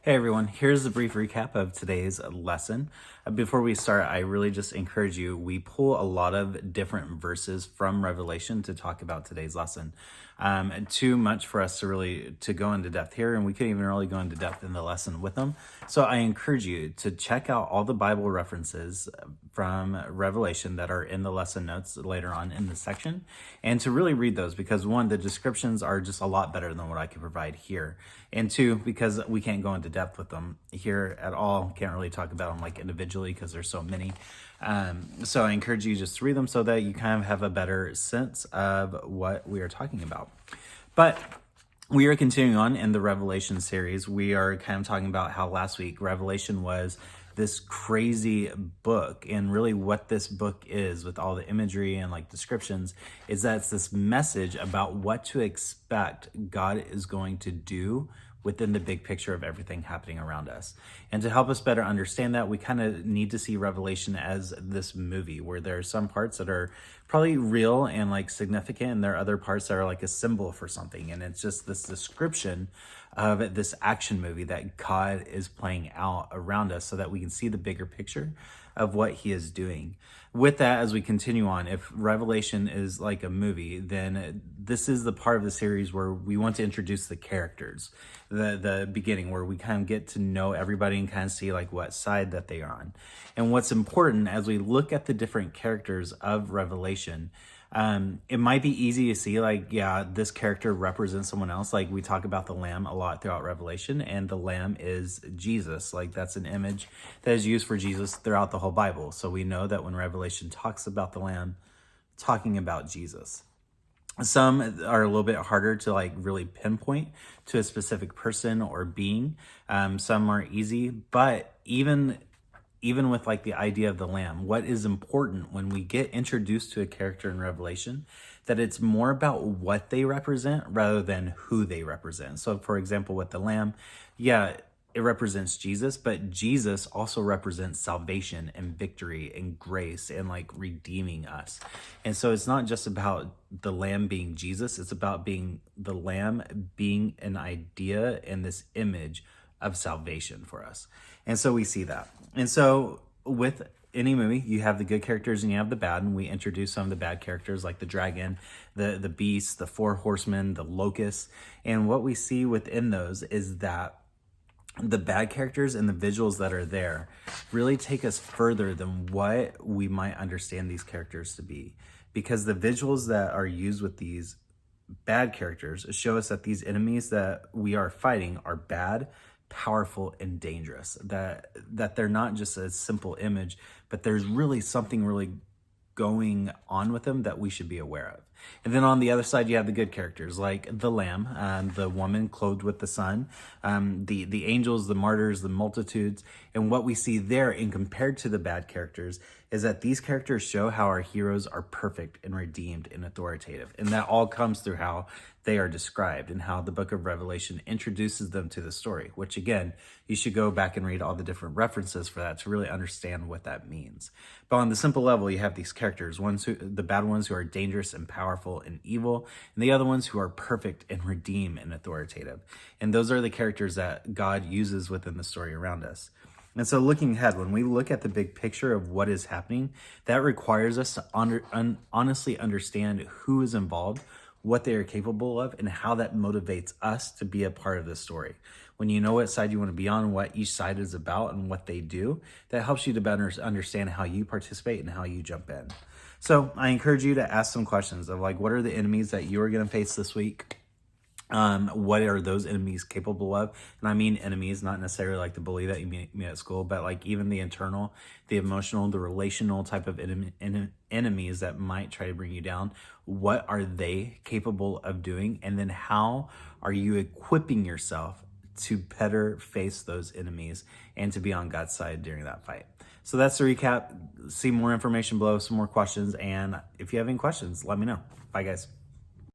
Hey everyone, here's a brief recap of today's lesson. Before we start, I really just encourage you, we pull a lot of different verses from Revelation to talk about today's lesson. Too much for us to really to go into depth here, and we couldn't even really go into depth in the lesson with them. So I encourage you to check out all the Bible references from Revelation that are in the lesson notes later on in the section, and to really read those because one, the descriptions are just a lot better than what I could provide here, and two, because we can't go into depth with them here at all. Can't really talk about them like individually because there's so many. So I encourage you just to read them so that you kind of have a better sense of what we are talking about. But we are continuing on in the Revelation series. We are kind of talking about how last week Revelation was this crazy book, and really what this book is with all the imagery and like descriptions is that it's this message about what to expect God is going to do within the big picture of everything happening around us. And to help us better understand that, we kind of need to see Revelation as this movie where there are some parts that are probably real and like significant, and there are other parts that are like a symbol for something. And it's just this description of this action movie that God is playing out around us so that we can see the bigger picture of what he is doing. With that, as we continue on, if Revelation is like a movie, then this is the part of the series where we want to introduce the characters, the beginning, where we kind of get to know everybody and kind of see like what side that they are on. And what's important as we look at the different characters of Revelation, it might be easy to see like, yeah, this character represents someone else. Like we talk about the lamb a lot throughout Revelation, and the lamb is Jesus. Like that's an image that is used for Jesus throughout the whole Bible. So we know that when Revelation talks about the lamb, talking about Jesus. Some are a little bit harder to like really pinpoint to a specific person or being. Some are easy, but even with like the idea of the lamb, what is important when we get introduced to a character in Revelation, that it's more about what they represent rather than who they represent. So for example, with the lamb, yeah, it represents Jesus, but Jesus also represents salvation and victory and grace and like redeeming us. And so it's not just about the lamb being Jesus, it's about being the lamb being an idea and this image of salvation for us. And so we see that. And so with any movie, you have the good characters and you have the bad, and we introduce some of the bad characters like the dragon, the beast, the four horsemen, the locusts. And what we see within those is that the bad characters and the visuals that are there really take us further than what we might understand these characters to be. Because the visuals that are used with these bad characters show us that these enemies that we are fighting are bad, powerful, and dangerous. That they're not just a simple image, but there's really something really going on with them that we should be aware of. And then on the other side, you have the good characters like the lamb, the woman clothed with the sun, the angels, the martyrs, the multitudes. And what we see there in compared to the bad characters is that these characters show how our heroes are perfect and redeemed and authoritative. And that all comes through how they are described and how the book of Revelation introduces them to the story, which again, you should go back and read all the different references for that to really understand what that means. But on the simple level, you have these characters, the bad ones who are dangerous and powerful and evil, and the other ones who are perfect and redeemed and authoritative. And those are the characters that God uses within the story around us. And so looking ahead, when we look at the big picture of what is happening, that requires us to honestly understand who is involved, what they are capable of, and how that motivates us to be a part of the story. When you know what side you want to be on, what each side is about, and what they do, that helps you to better understand how you participate and how you jump in. So I encourage you to ask some questions of like, what are the enemies that you are going to face this week? What are those enemies capable of? And I mean enemies, not necessarily like the bully that you meet at school, but like even the internal, the emotional, the relational type of enemies that might try to bring you down. What are they capable of doing? And then how are you equipping yourself to better face those enemies and to be on God's side during that fight? So that's the recap. See more information below, some more questions. And if you have any questions, let me know. Bye, guys.